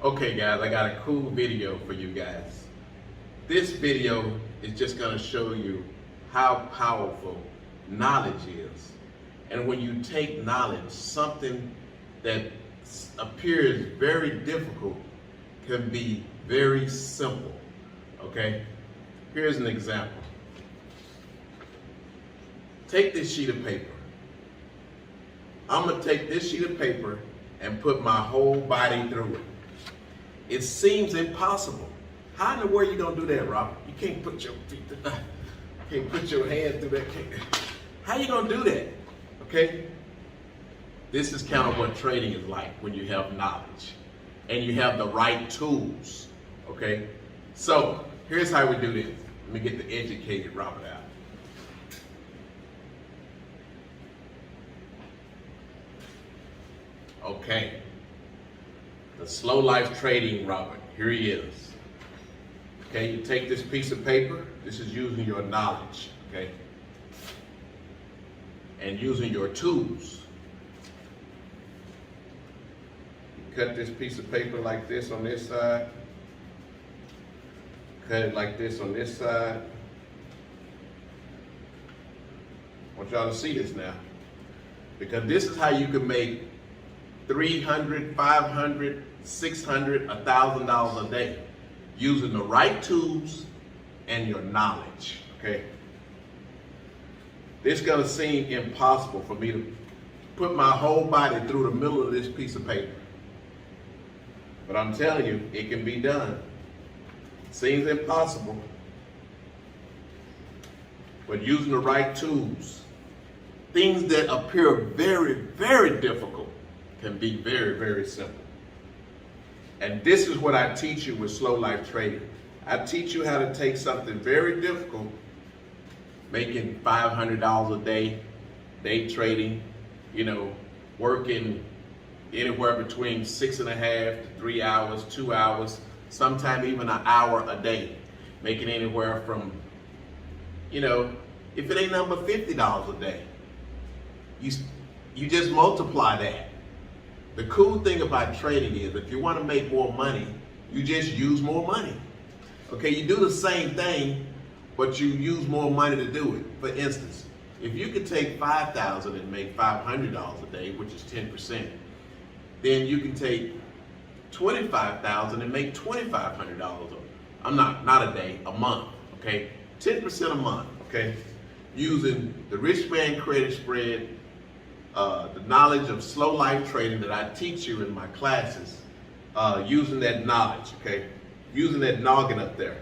Okay guys, I got a cool video for you guys. This video is just gonna show you how powerful knowledge is. And when you take knowledge, something that appears very difficult can be very simple, okay? Here's an example. Take this sheet of paper. I'm gonna take this sheet of paper and put my whole body through it. It seems impossible. How in the world you gonna do that, Robert? You can't put your feet through that. You can't put your hand through that. How you gonna do that? Okay? This is kind of what trading is like when you have knowledge and you have the right tools. Okay? So here's how we do this. Let me get the educated Robert out. Okay. The slow life trading Robert. Here he is. Okay, you take this piece of paper. This is using your knowledge, okay? And using your tools. You cut this piece of paper like this on this side. Cut it like this on this side. I want y'all to see this now. Because this is how you can make $300, $500, $600, $1,000 a day using the right tools and your knowledge, okay? This is gonna seem impossible for me to put my whole body through the middle of this piece of paper. But I'm telling you, it can be done. Seems impossible, but using the right tools, things that appear very, very difficult can be very, very simple. And this is what I teach you with slow life trading. I teach you how to take something very difficult, making $500 a day trading, working anywhere between 6.5 to 3 hours, 2 hours, sometimes even an hour a day, making anywhere from, if it ain't nothing but $50 a day, you just multiply that. The cool thing about trading is if you want to make more money, you just use more money. Okay, you do the same thing, but you use more money to do it. For instance, if you could take $5,000 and make $500 a day, which is 10%, then you can take $25,000 and make $2,500. Not a day, a month. Okay, 10% a month. Okay, using the Rich Man Credit Spread. The knowledge of slow life trading that I teach you in my classes, using that knowledge, okay? Using that noggin up there.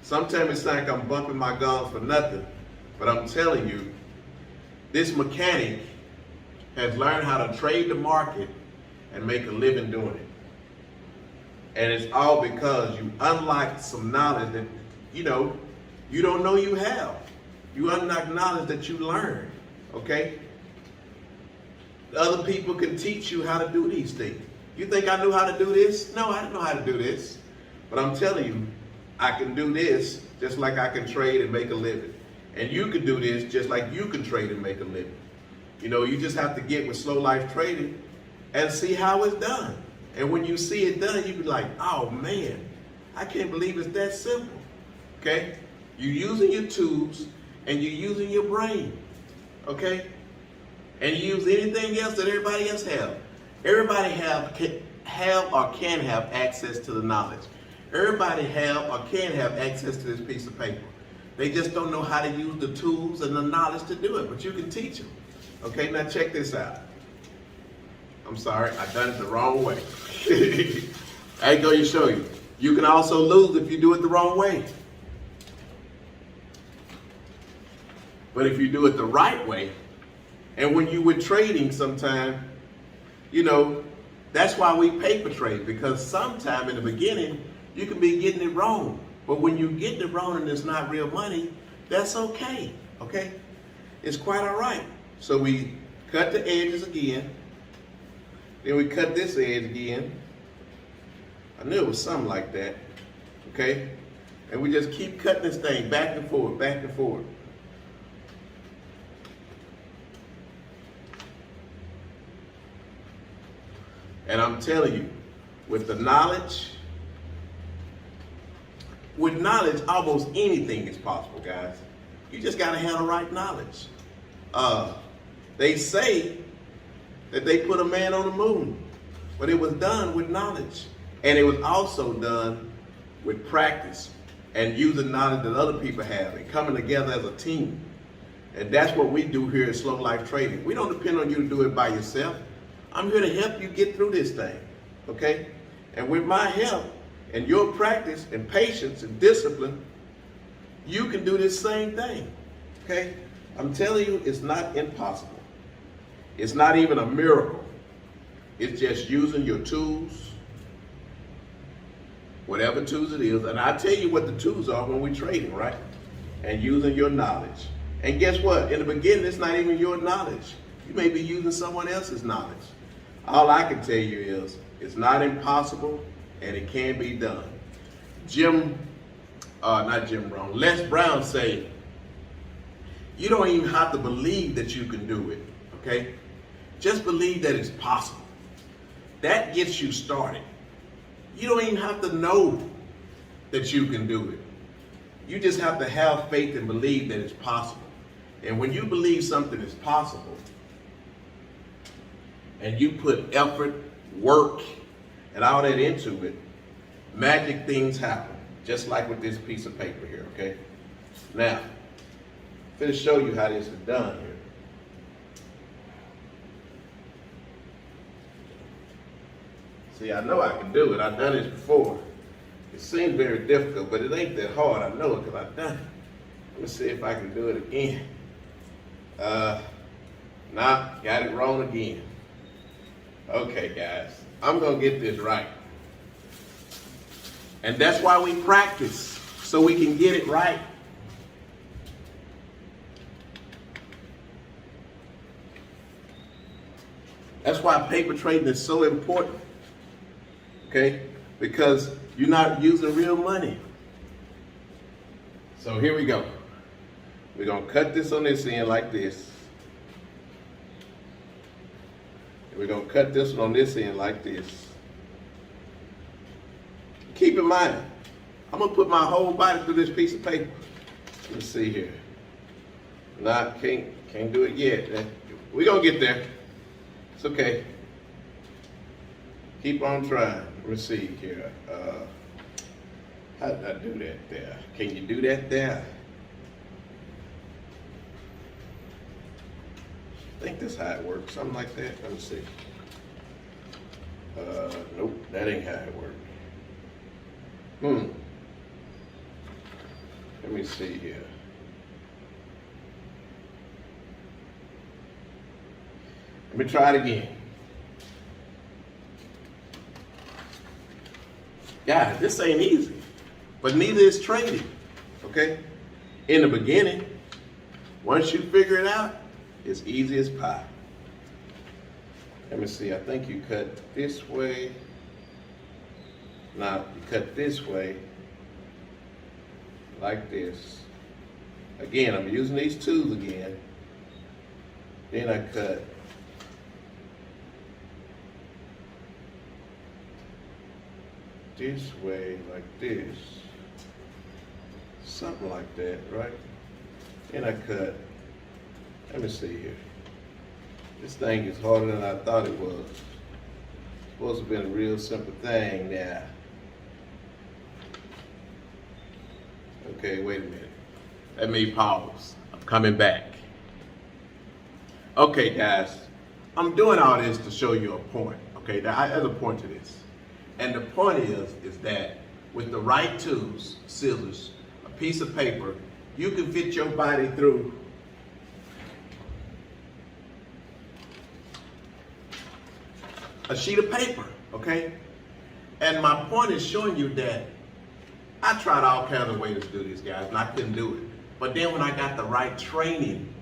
Sometimes it's like I'm bumping my gums for nothing, but I'm telling you, this mechanic has learned how to trade the market and make a living doing it. And it's all because you unlocked some knowledge that, you don't know you have. You unlock knowledge that you learned, okay? Other people can teach you how to do these things. You think I knew how to do this? No, I didn't know how to do this. But I'm telling you, I can do this just like I can trade and make a living. And you can do this just like you can trade and make a living. You just have to get with slow life trading and see how it's done. And when you see it done, you be like, oh man, I can't believe it's that simple. Okay? You're using your tools and you're using your brain. Okay? And you use anything else that everybody else have. Everybody have or can have access to the knowledge. Everybody have or can have access to this piece of paper. They just don't know how to use the tools and the knowledge to do it, but you can teach them. Okay, now check this out. I'm sorry, I done it the wrong way. I ain't gonna show you. You can also lose if you do it the wrong way. But if you do it the right way, and when you were trading sometime, that's why we paper trade, because sometime in the beginning, you can be getting it wrong. But when you get it wrong and it's not real money, that's okay, okay? It's quite all right. So we cut the edges again. Then we cut this edge again. I knew it was something like that, okay? And we just keep cutting this thing back and forth, back and forth. And I'm telling you, with the knowledge. With knowledge, almost anything is possible, guys. You just got to have the right knowledge. They say that they put a man on the moon, but it was done with knowledge. And it was also done with practice and using knowledge that other people have and coming together as a team. And that's what we do here at Slow Life Trading. We don't depend on you to do it by yourself. I'm here to help you get through this thing, okay? And with my help and your practice and patience and discipline, you can do this same thing, okay? I'm telling you, it's not impossible. It's not even a miracle. It's just using your tools, whatever tools it is. And I tell you what the tools are when we're trading, right? And using your knowledge. And guess what? In the beginning, it's not even your knowledge. You may be using someone else's knowledge. All I can tell you is it's not impossible and it can be done. Les Brown say, you don't even have to believe that you can do it, okay? Just believe that it's possible. That gets you started. You don't even have to know that you can do it. You just have to have faith and believe that it's possible. And when you believe something is possible, and you put effort, work, and all that into it, magic things happen. Just like with this piece of paper here, okay? Now, I'm going to show you how this is done here. See, I know I can do it. I've done this before. It seems very difficult, but it ain't that hard. I know it because I've done it. Let me see if I can do it again. Nah, got it wrong again. Okay, guys, I'm going to get this right. And that's why we practice, so we can get it right. That's why paper trading is so important, okay? Because you're not using real money. So here we go. We're going to cut this on this end like this. We're going to cut this one on this end like this. Keep in mind, I'm going to put my whole body through this piece of paper. Let's see here. Nah, can't do it yet. We're going to get there. It's okay. Keep on trying. Let me see here. How did I do that there? Can you do that there? I think that's how it works. Something like that. Let me see. Nope, that ain't how it works. Let me see here. Let me try it again. Yeah, this ain't easy, but neither is trading, okay? In the beginning, once you figure it out, it's easy as pie. Let me see, I think you cut this way. Now, you cut this way, like this. Again, I'm using these tools again. Then I cut this way, like this. Something like that, right? Then I cut, let me see here. This thing is harder than I thought it was. It's supposed to have been a real simple thing now. Okay, wait a minute. Let me pause. I'm coming back. Okay, guys. I'm doing all this to show you a point. Okay, there's a point to this. And the point is that with the right tools, scissors, a piece of paper, you can fit your body through a sheet of paper, okay? And my point is showing you that I tried all kinds of ways to do this, guys, and I couldn't do it. But then when I got the right training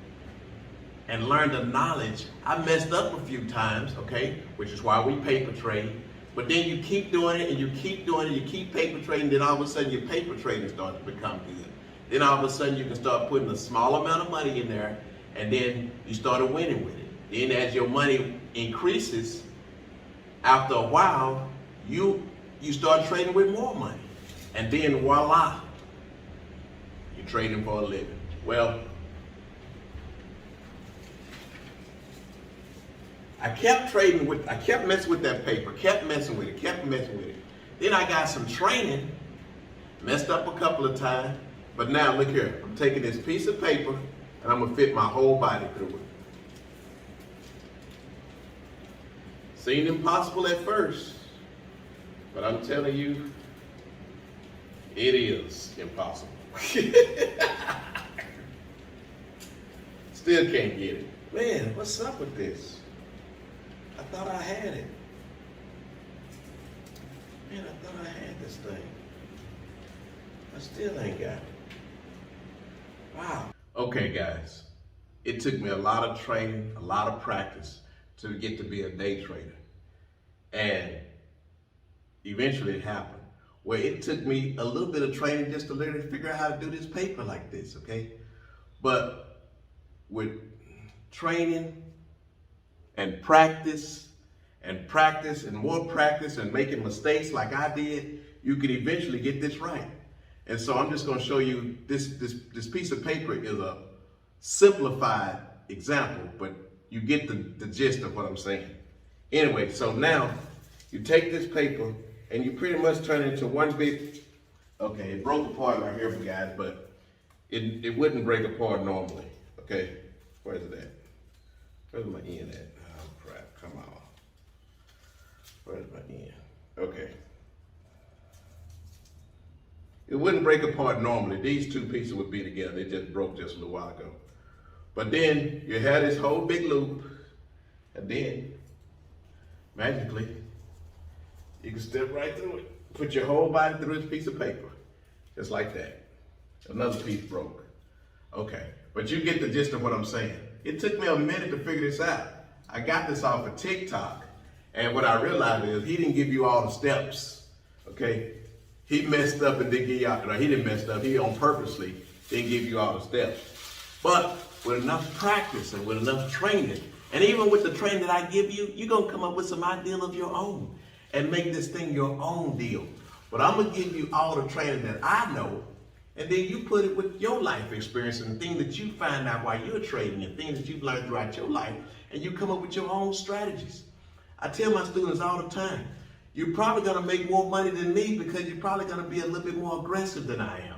and learned the knowledge, I messed up a few times, okay? Which is why we paper trade. But then you keep doing it and you keep doing it, you keep paper trading, then all of a sudden your paper trading starts to become good. Then all of a sudden you can start putting a small amount of money in there and then you started winning with it. Then as your money increases, after a while, you start trading with more money. And then voila, you're trading for a living. Well, I kept messing with that paper, kept messing with it. Then I got some training, messed up a couple of times, but now look here, I'm taking this piece of paper and I'm gonna fit my whole body through it. Seemed impossible at first, but I'm telling you, it is impossible. Still can't get it. Man, what's up with this? I thought I had it. Man, I thought I had this thing. I still ain't got it. Wow. Okay, guys. It took me a lot of training, a lot of practice to get to be a day trader. And eventually it happened. Well, it took me a little bit of training just to literally figure out how to do this paper like this, okay? But with training and practice and more practice and making mistakes like I did, you could eventually get this right. And so I'm just gonna show you this piece of paper is a simplified example, but you get the gist of what I'm saying. Anyway, so now you take this paper and you pretty much turn it into one big, okay, it broke apart right here, guys, but it wouldn't break apart normally, okay? Where's it at? Where's my end at? Oh crap, come on. Where's my end? Okay. It wouldn't break apart normally. These two pieces would be together. They just broke just a little while ago. But then you have this whole big loop, and then magically, you can step right through it. Put your whole body through this piece of paper, just like that. Another piece broke. Okay, but you get the gist of what I'm saying. It took me a minute to figure this out. I got this off of TikTok, and what I realized is he didn't give you all the steps, okay? He messed up and didn't give you all, no, he didn't mess up, he on purposely didn't give you all the steps. But with enough practice and with enough training, and even with the training that I give you, you're gonna come up with some ideal of your own and make this thing your own deal. But I'm gonna give you all the training that I know, and then you put it with your life experience and things that you find out while you're trading and things that you've learned throughout your life, and you come up with your own strategies. I tell my students all the time, you're probably gonna make more money than me because you're probably gonna be a little bit more aggressive than I am.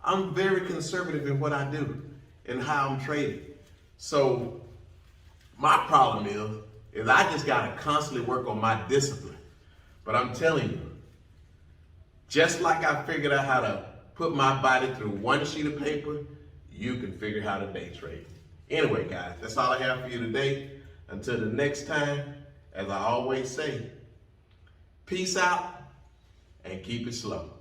I'm very conservative in what I do and how I'm trading. So my problem is I just gotta constantly work on my discipline. But I'm telling you, just like I figured out how to put my body through one sheet of paper, you can figure out how to day trade. Anyway, guys, that's all I have for you today. Until the next time, as I always say, peace out and keep it slow.